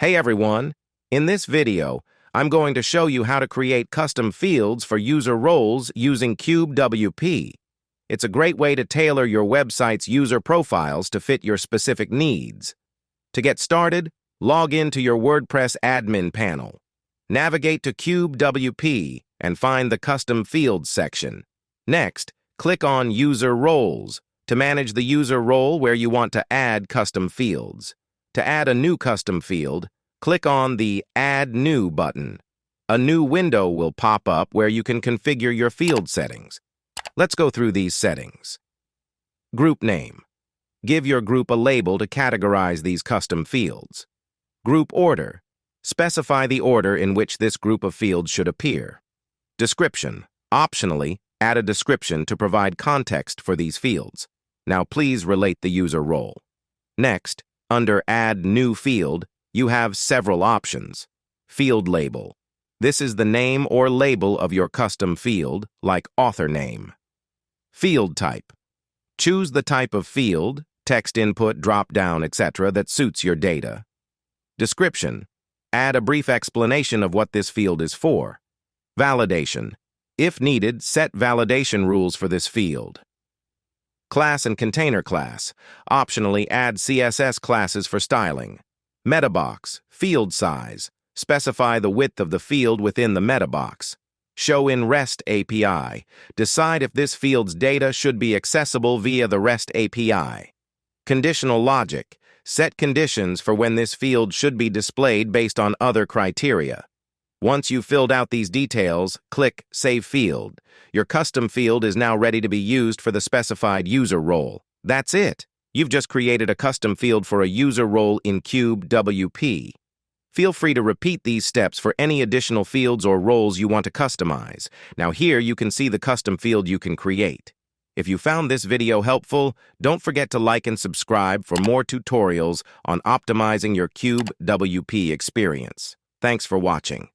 Hey everyone! In this video, I'm going to show you how to create custom fields for user roles using CubeWP. It's a great way to tailor your website's user profiles to fit your specific needs. To get started, log into your WordPress admin panel. Navigate to CubeWP and find the Custom Fields section. Next, click on User Roles to manage the user role where you want to add custom fields. To add a new custom field, click on the Add New button. A new window will pop up where you can configure your field settings. Let's go through these settings. Group name. Give your group a label to categorize these custom fields. Group order. Specify the order in which this group of fields should appear. Description. Optionally, add a description to provide context for these fields. Now please relate the user role. Next, under Add New Field, you have several options. Field label. This is the name or label of your custom field, like author name. Field type. Choose the type of field, text input, drop-down, etc. that suits your data. Description. Add a brief explanation of what this field is for. Validation. If needed, set validation rules for this field. Class and container class. Optionally, add CSS classes for styling. Metabox. Field size. Specify the width of the field within the metabox. Show in REST API. Decide if this field's data should be accessible via the REST API. Conditional logic. Set conditions for when this field should be displayed based on other criteria. Once you've filled out these details, click Save Field. Your custom field is now ready to be used for the specified user role. That's it. You've just created a custom field for a user role in CubeWP. Feel free to repeat these steps for any additional fields or roles you want to customize. Now here you can see the custom field you can create. If you found this video helpful, don't forget to like and subscribe for more tutorials on optimizing your CubeWP experience. Thanks for watching.